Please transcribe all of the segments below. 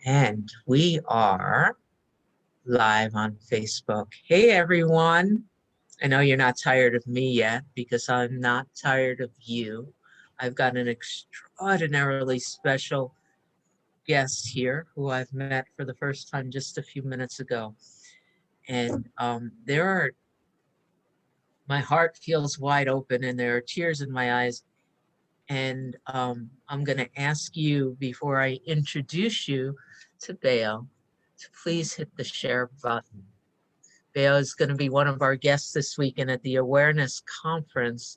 And we are live on Facebook. Hey, everyone. I know you're not tired of me yet because I'm not tired of you. I've got an extraordinarily special guest here who I've met for the first time just a few minutes ago. And my heart feels wide open and there are tears in my eyes. And I'm going to ask you, before I introduce you to Bayo, to please hit the share button. Bayo is going to be one of our guests this weekend at the Awareness Conference,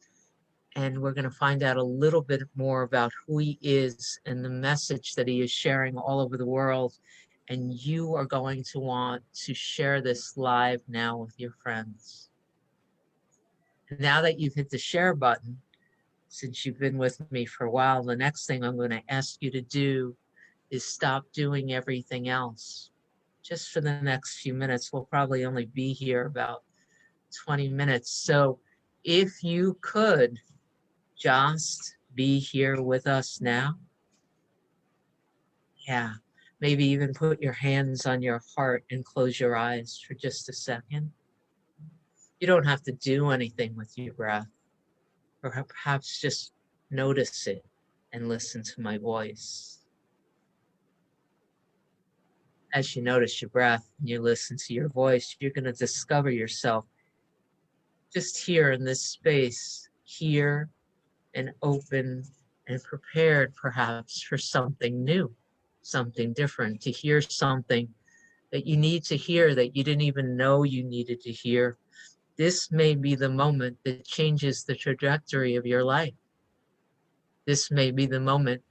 and we're going to find out a little bit more about who he is and the message that he is sharing all over the world. And you are going to want to share this live now with your friends. Now that you've hit the share button, since you've been with me for a while, the next thing I'm going to ask you to do is stop doing everything else. Just for the next few minutes, we'll probably only be here about 20 minutes. So if you could just be here with us now. Yeah, maybe even put your hands on your heart and close your eyes for just a second. You don't have to do anything with your breath, or perhaps just notice it and listen to my voice. As you notice your breath and you listen to your voice, you're going to discover yourself just here in this space, here and open and prepared perhaps for something new, something different, to hear something that you need to hear that you didn't even know you needed to hear. This may be the moment that changes the trajectory of your life. This may be the moment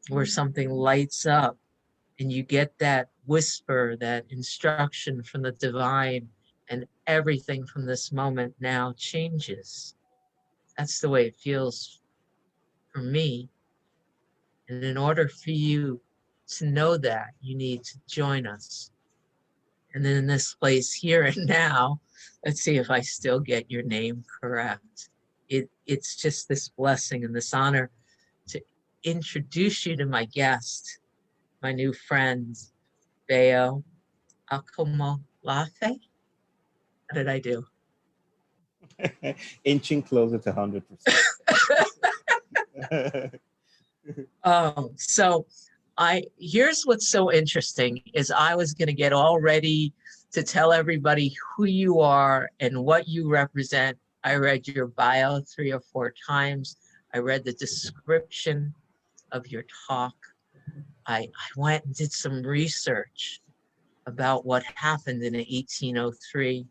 where something lights up and you get that whisper, that instruction from the divine, and everything from this moment now changes. That's the way it feels for me. And in order for you to know that, you need to join us. And then in this place here and now, let's see if I still get your name correct. It's just this blessing and this honor to introduce you to my guest, my new friend, Bayo Akomolafe. How did I do? Inching closer to 100%. So here's what's so interesting is I was going to get all ready to tell everybody who you are and what you represent. I read your bio 3 or 4 times. I read the description of your talk. I went and did some research about what happened in 1803.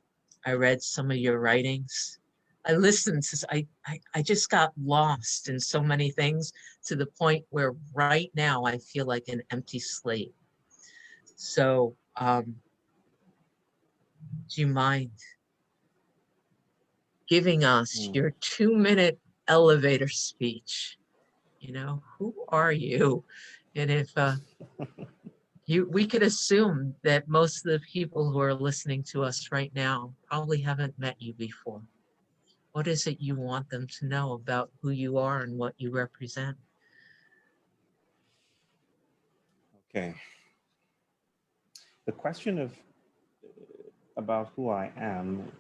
I read some of your writings. I listened to, I just got lost in so many things to the point where right now I feel like an empty slate. So, do you mind giving us your 2-minute elevator speech? You know, who are you? And if we could assume that most of the people who are listening to us right now probably haven't met you before. What is it you want them to know about who you are and what you represent? Okay. The question about who I am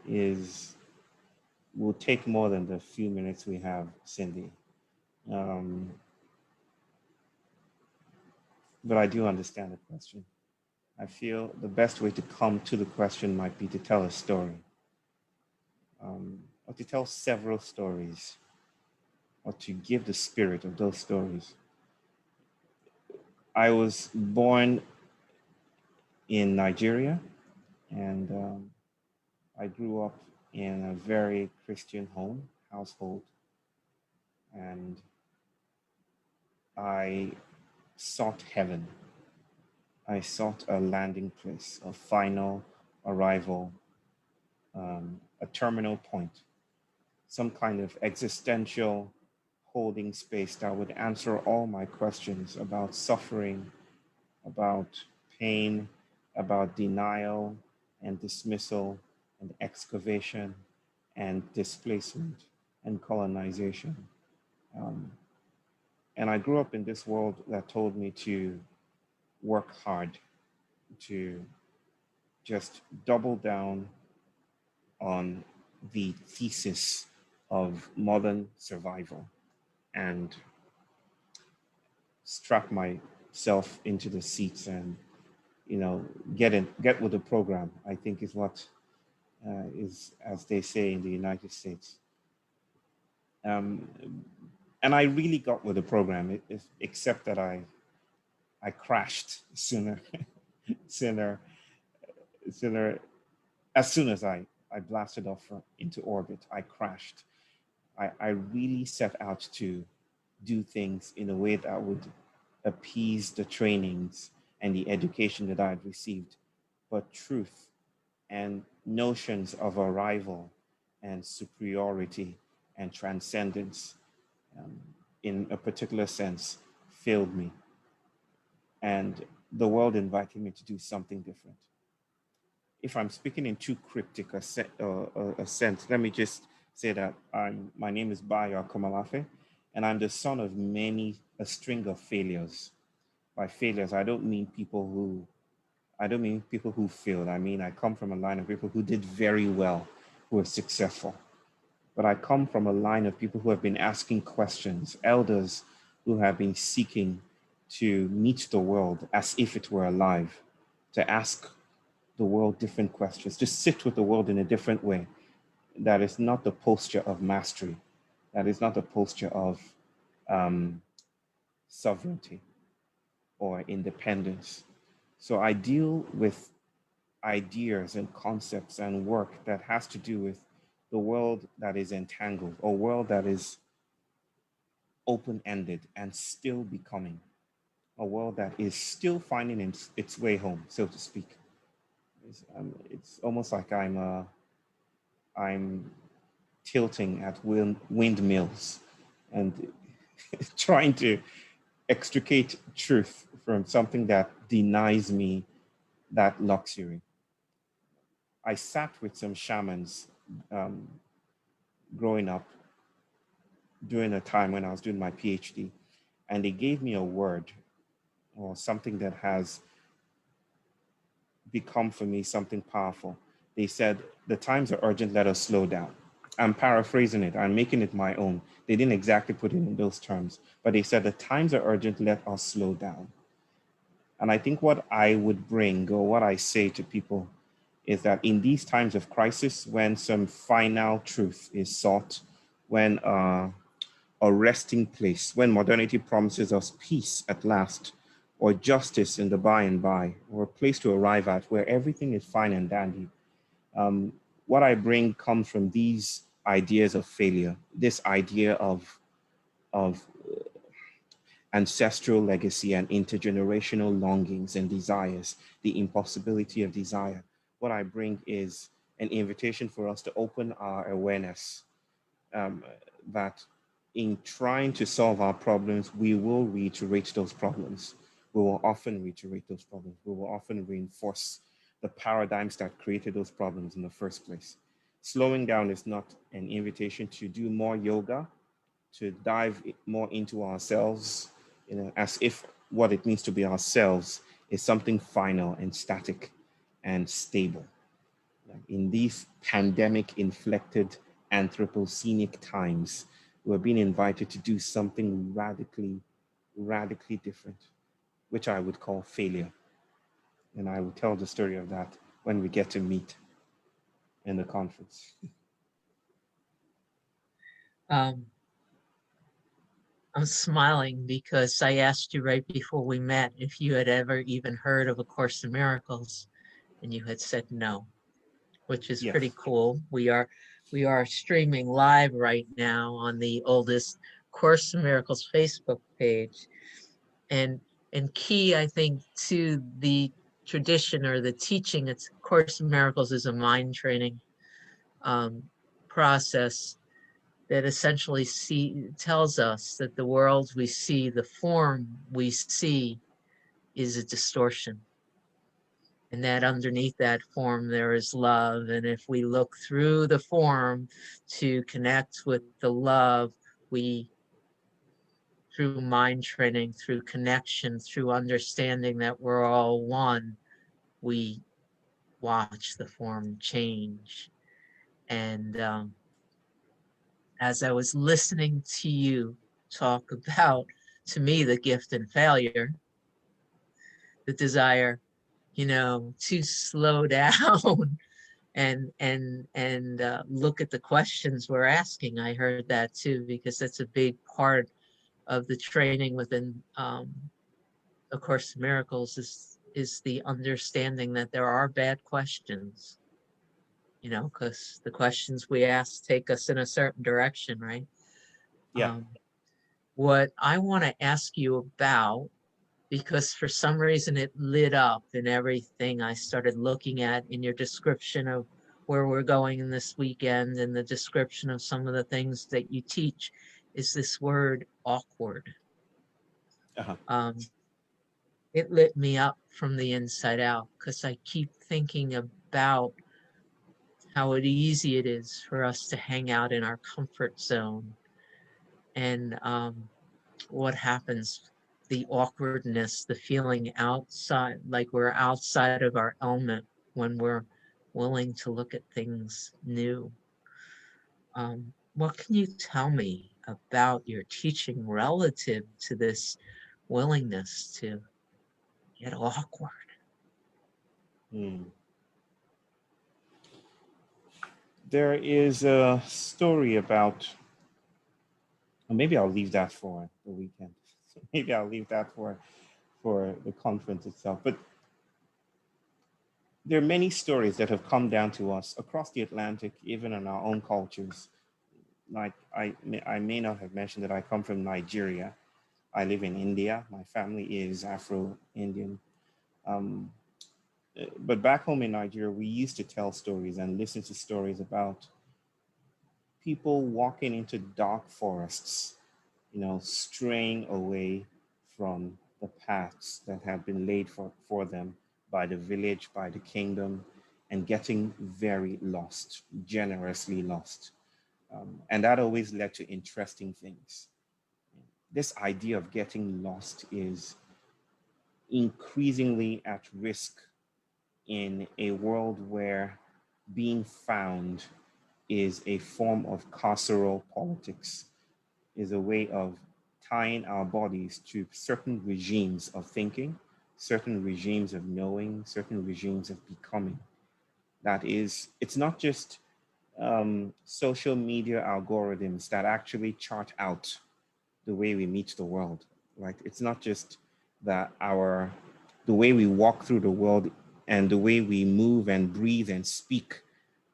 will take more than the few minutes we have, Cindy. But I do understand the question. I feel the best way to come to the question might be to tell a story, or to tell several stories, or to give the spirit of those stories. I was born in Nigeria, and I grew up in a very Christian household, and I sought heaven. I sought a landing place, a final arrival, a terminal point, some kind of existential holding space that would answer all my questions about suffering, about pain, about denial and dismissal and excavation and displacement and colonization. And I grew up in this world that told me to work hard to just double down on the thesis of modern survival and strap myself into the seats and, get with the program, I think is what is, as they say in the United States. Um, and I really got with the program, except that I crashed sooner, sooner, sooner. As soon as I blasted off into orbit, I crashed. I really set out to do things in a way that would appease the trainings and the education that I had received, but truth and notions of arrival and superiority and transcendence, um, in a particular sense, failed me. And the world invited me to do something different. If I'm speaking in too cryptic a sense, let me just say that my name is Bayo Akomolafe, and I'm the son of a string of failures. By failures, I don't mean people who failed. I mean, I come from a line of people who did very well, who were successful. But I come from a line of people who have been asking questions, elders who have been seeking to meet the world as if it were alive, to ask the world different questions, to sit with the world in a different way. That is not the posture of mastery. That is not the posture of um, sovereignty or independence. So I deal with ideas and concepts and work that has to do with the world that is entangled, or world that is open-ended and still becoming, a world that is still finding its way home, so to speak. It's almost like I'm tilting at windmills and trying to extricate truth from something that denies me that luxury. I sat with some shamans um, growing up during a time when I was doing my PhD, and they gave me a word or something that has become for me something powerful. They said, "The times are urgent, let us slow down." I'm paraphrasing it, I'm making it my own. They didn't exactly put it in those terms, but they said, "The times are urgent, let us slow down." And I think what I would bring, or what I say to people, is that in these times of crisis, when some final truth is sought, when a resting place, when modernity promises us peace at last, or justice in the by and by, or a place to arrive at where everything is fine and dandy, what I bring comes from these ideas of failure, this idea of ancestral legacy and intergenerational longings and desires, the impossibility of desire. What I bring is an invitation for us to open our awareness, um, that in trying to solve our problems, we will reiterate those problems. We will often reiterate those problems. We will often reinforce the paradigms that created those problems in the first place. Slowing down is not an invitation to do more yoga, to dive more into ourselves, as if what it means to be ourselves is something final and static and stable. In these pandemic inflected anthropocenic times, we're being invited to do something radically different, which I would call failure. And I will tell the story of that when we get to meet in the conference. Um, I'm smiling because I asked you right before we met if you had ever even heard of A Course in Miracles, and you had said no, which is pretty Yes. cool. We are streaming live right now on the oldest Course in Miracles Facebook page, and key, I think, to the tradition or the teaching. It's Course in Miracles is a mind training um, process that essentially tells us that the world we see, the form we see, is a distortion. And that underneath that form, there is love. And if we look through the form to connect with the love, we through mind training, through connection, through understanding that we're all one, we watch the form change. And as I was listening to you talk about, to me, the gift and failure, the desire, to slow down and look at the questions we're asking. I heard that too, because that's a big part of the training within A Course in Miracles is the understanding that there are bad questions, because the questions we ask take us in a certain direction, right? Yeah. What I want to ask you about, because for some reason it lit up in everything I started looking at in your description of where we're going in this weekend and the description of some of the things that you teach, is this word awkward. Uh-huh. It lit me up from the inside out, because I keep thinking about how easy it is for us to hang out in our comfort zone, and what happens, the awkwardness, the feeling outside, like we're outside of our element when we're willing to look at things new. What can you tell me about your teaching relative to this willingness to get awkward? Hmm. There is a story about, or maybe I'll leave that for the weekend. Maybe I'll leave that for the conference itself. But there are many stories that have come down to us across the Atlantic, even in our own cultures. Like I may not have mentioned that I come from Nigeria. I live in India. My family is Afro-Indian. But back home in Nigeria, we used to tell stories and listen to stories about people walking into dark forests, straying away from the paths that have been laid for them by the village, by the kingdom, and getting very lost, generously lost. And that always led to interesting things. This idea of getting lost is increasingly at risk in a world where being found is a form of carceral politics, is a way of tying our bodies to certain regimes of thinking, certain regimes of knowing, certain regimes of becoming. That is, it's not just social media algorithms that actually chart out the way we meet the world. Like, it's not just that the way we walk through the world and the way we move and breathe and speak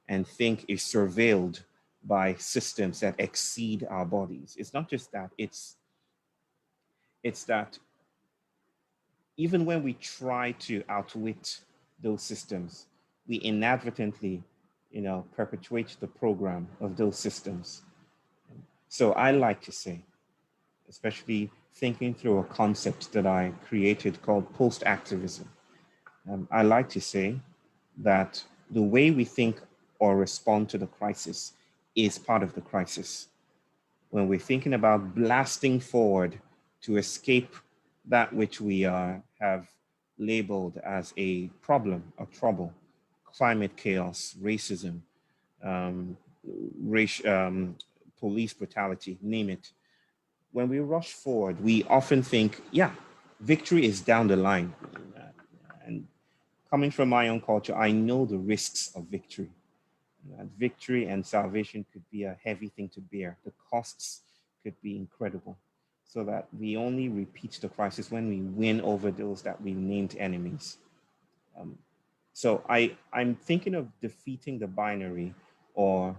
and think is surveilled by systems that exceed our bodies. It's not just that, it's that even when we try to outwit those systems, we inadvertently, perpetuate the program of those systems. So I like to say, especially thinking through a concept that I created called post-activism, I like to say that the way we think or respond to the crisis is part of the crisis. When we're thinking about blasting forward to escape that which we have labeled as a problem, a trouble, climate chaos, racism, um, race, police brutality, name it. When we rush forward, we often think, yeah, victory is down the line. And coming from my own culture, I know the risks of victory. That victory and salvation could be a heavy thing to bear. The costs could be incredible. So that we only repeat the crisis when we win over those that we named enemies. Um, so I'm thinking of defeating the binary or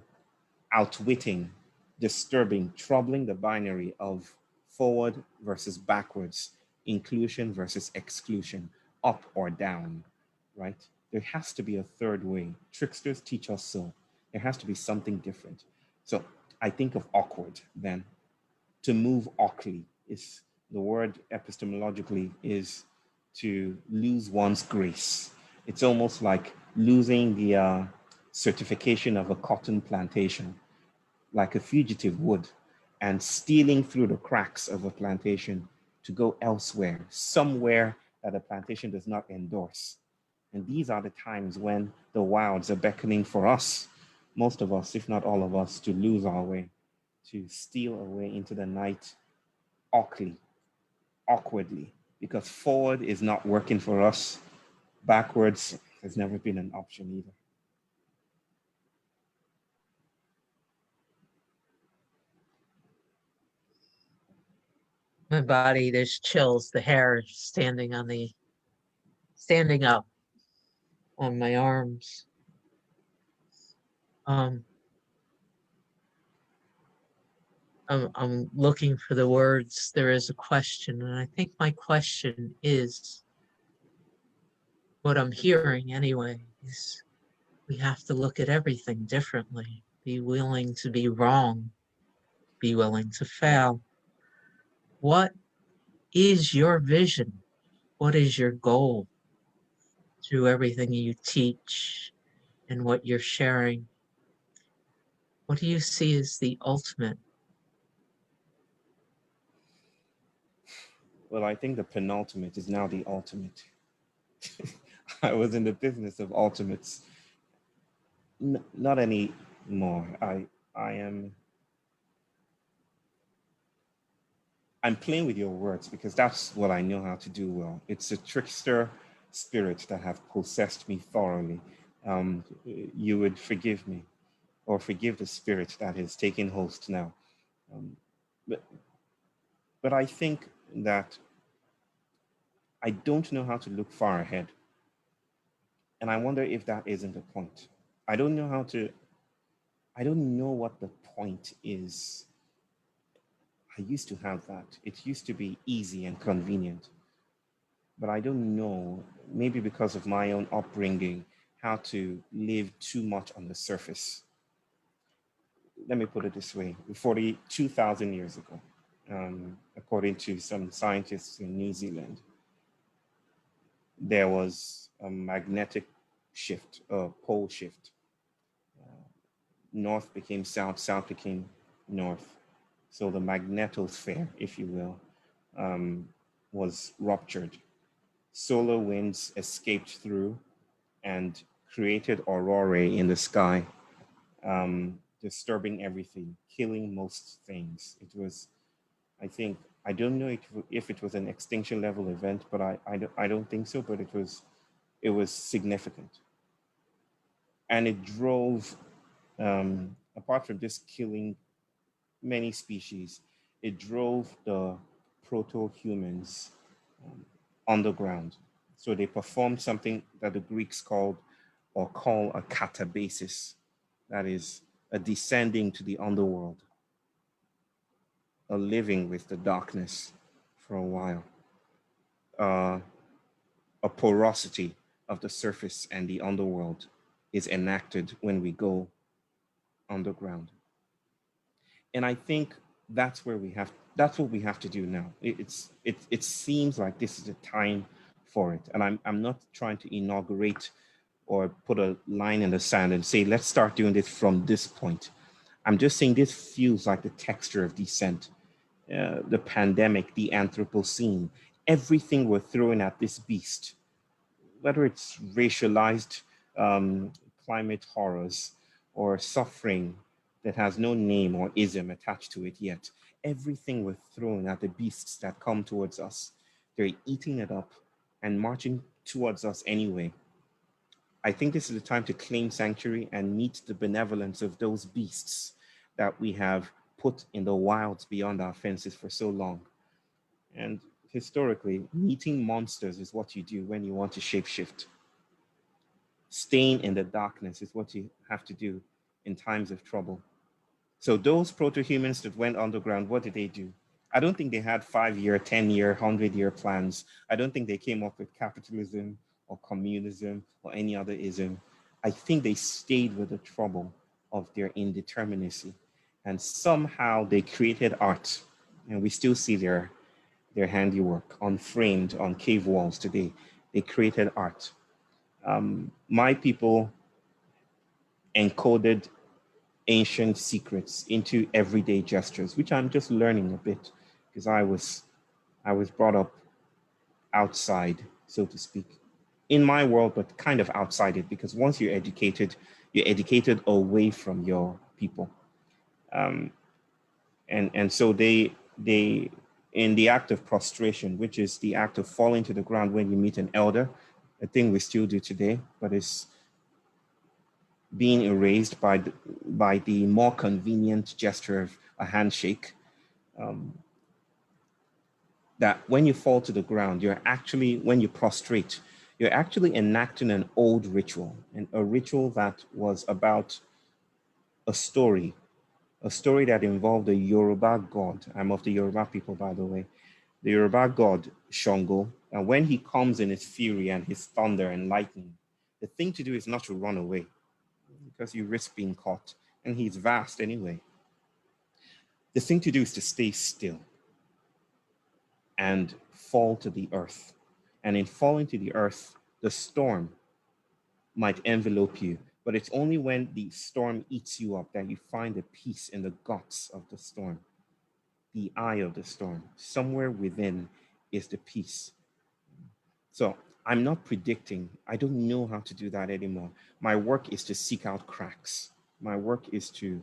outwitting, disturbing, troubling the binary of forward versus backwards, inclusion versus exclusion, up or down, right? There has to be a third way. Tricksters teach us so. There has to be something different. So I think of awkward then. To move awkwardly is the word epistemologically is to lose one's grace. It's almost like losing the certification of a cotton plantation, like a fugitive would. and stealing through the cracks of a plantation to go elsewhere, somewhere that a plantation does not endorse. And these are the times when the wilds are beckoning for us, most of us, if not all of us, to lose our way, to steal away into the night awkwardly, because forward is not working for us. Backwards has never been an option either. My body, there's chills, the hair standing up on my arms. Um, I'm looking for the words. There is a question, and I think my question is what I'm hearing anyway is we have to look at everything differently. Be willing to be wrong. Be willing to fail. What is your vision? What is your goal through everything you teach and what you're sharing? What do you see as the ultimate? Well, I think the penultimate is now the ultimate. I was in the business of ultimates. Not anymore. I am I'm playing with your words because that's what I know how to do well. It's a trickster spirit that have possessed me thoroughly. You would forgive me or forgive the spirit that is taking host now. Um, but, but I think that I don't know how to look far ahead. And I wonder if that isn't the point. I don't know how to, I don't know what the point is. I used to have that. It used to be easy and convenient. But I don't know, maybe because of my own upbringing, how to live too much on the surface. Let me put it this way: 42,000 years ago, according to some scientists in New Zealand, there was a magnetic shift, a pole shift. North became south, south became north. So the magnetosphere, if you will, was ruptured. Solar winds escaped through and created aurorae in the sky, disturbing everything, killing most things. It was, I think, I don't know if it was an extinction level event, but I don't think so, but it was significant. And it drove, apart from just killing many species, it drove the proto-humans underground. So they performed something that the Greeks called or call a catabasis, that is a descending to the underworld, a living with the darkness for a while, uh, a porosity of the surface and the underworld is enacted when we go underground. And I think that's what we have to do now. It seems like this is a time for it. And I'm not trying to inaugurate or put a line in the sand and say, let's start doing this from this point. I'm just saying this feels like the texture of descent, the pandemic, the Anthropocene, everything we're throwing at this beast, whether it's racialized um, climate horrors or suffering that has no name or ism attached to it yet, everything we're throwing at the beasts that come towards us, they're eating it up and marching towards us anyway. I think this is the time to claim sanctuary and meet the benevolence of those beasts that we have put in the wilds beyond our fences for so long. And historically, meeting monsters is what you do when you want to shapeshift. Staying in the darkness is what you have to do in times of trouble. So those proto-humans that went underground, what did they do? I don't think they had 5-year, 10-year, 100-year plans. I don't think they came up with capitalism or communism or any other ism. I think they stayed with the trouble of their indeterminacy. And somehow they created art. And we still see their handiwork unframed on cave walls today. They created art. My people encoded ancient secrets into everyday gestures, which I'm just learning a bit because I was brought up outside, so to speak, in my world, but kind of outside it, because once you're educated away from your people. And so they in the act of prostration, which is the act of falling to the ground when you meet an elder, a thing we still do today, but it's being erased by the more convenient gesture of a handshake. That when you fall to the ground, when you prostrate, you're actually enacting an old ritual, and a ritual that was about a story that involved a Yoruba god. I'm of the Yoruba people, by the way. The Yoruba god, Shango, and when he comes in his fury and his thunder and lightning, the thing to do is not to run away because you risk being caught, and he's vast anyway. The thing to do is to stay still and fall to the earth. And in falling to the earth, the storm might envelope you, but it's only when the storm eats you up that you find a peace in the guts of the storm, the eye of the storm. Somewhere within is the peace. So I'm not predicting. I don't know how to do that anymore. My work is to seek out cracks. My work is to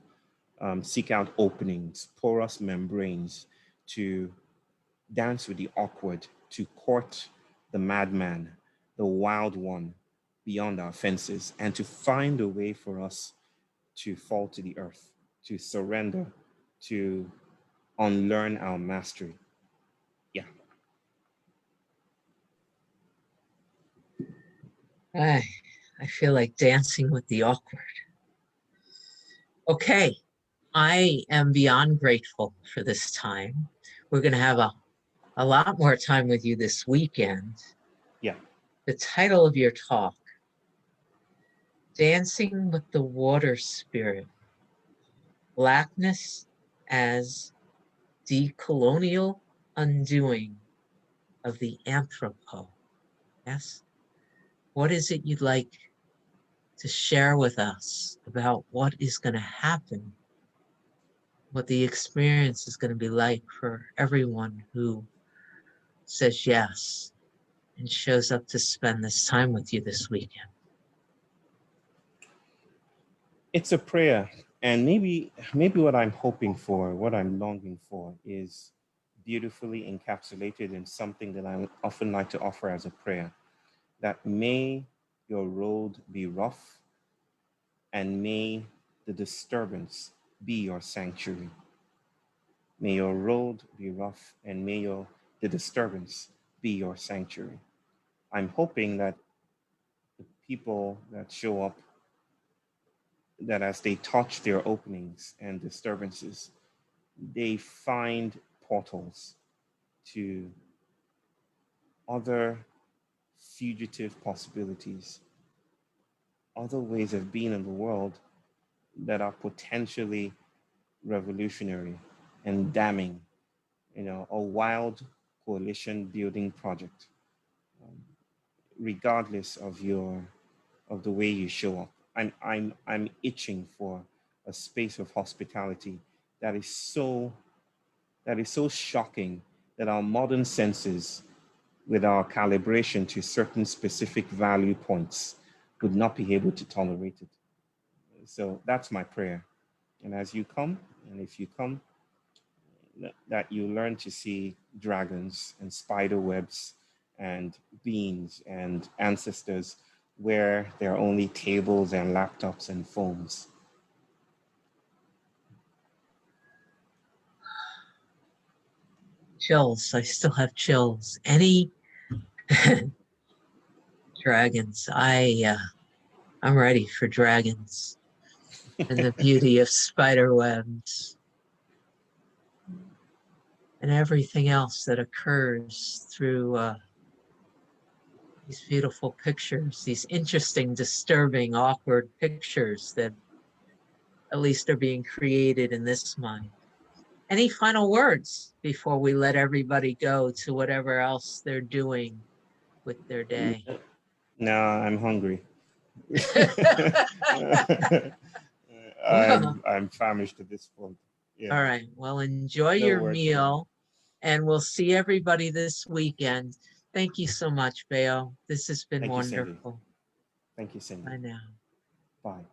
seek out openings, porous membranes, to dance with the awkward, to court the madman, the wild one beyond our fences, and to find a way for us to fall to the earth, to surrender, to unlearn our mastery. Yeah. I feel like dancing with the awkward. Okay, I am beyond grateful for this time. We're going to have a lot more time with you this weekend. Yeah. The title of your talk, Dancing with the Water Spirit, Blackness as Decolonial Undoing of the Anthropos. Yes? What is it you'd like to share with us about what is going to happen, what the experience is going to be like for everyone who says yes and shows up to spend this time with you this weekend? It's a prayer. And maybe what I'm hoping for, what I'm longing for, is beautifully encapsulated in something that I often like to offer as a prayer. That may your road be rough, and may the disturbance be your sanctuary. May your road be rough, and may the disturbance be your sanctuary. I'm hoping that the people that show up, that as they touch their openings and disturbances, they find portals to other fugitive possibilities, other ways of being in the world that are potentially revolutionary and damning, a wild coalition building project, regardless of the way you show up. I'm itching for a space of hospitality that is so shocking that our modern senses, with our calibration to certain specific value points, would not be able to tolerate it. So that's my prayer. And as you come, and if you come, that you learn to see dragons and spider webs and beings and ancestors where there are only tables and laptops and phones. Chills. I still have chills. Any dragons? I'm ready for dragons and the beauty of spider webs and everything else that occurs through these beautiful pictures, these interesting, disturbing, awkward pictures that at least are being created in this mind. Any final words before we let everybody go to whatever else they're doing with their day? No, I'm hungry. Well, I'm famished at this point. Yeah. all right. Well, enjoy No your words, Cindy. meal, and we'll see everybody this weekend. Thank you so much, Bayo. This has been Thank you, Cindy. wonderful. Thank you, Cindy. Bye now. Bye.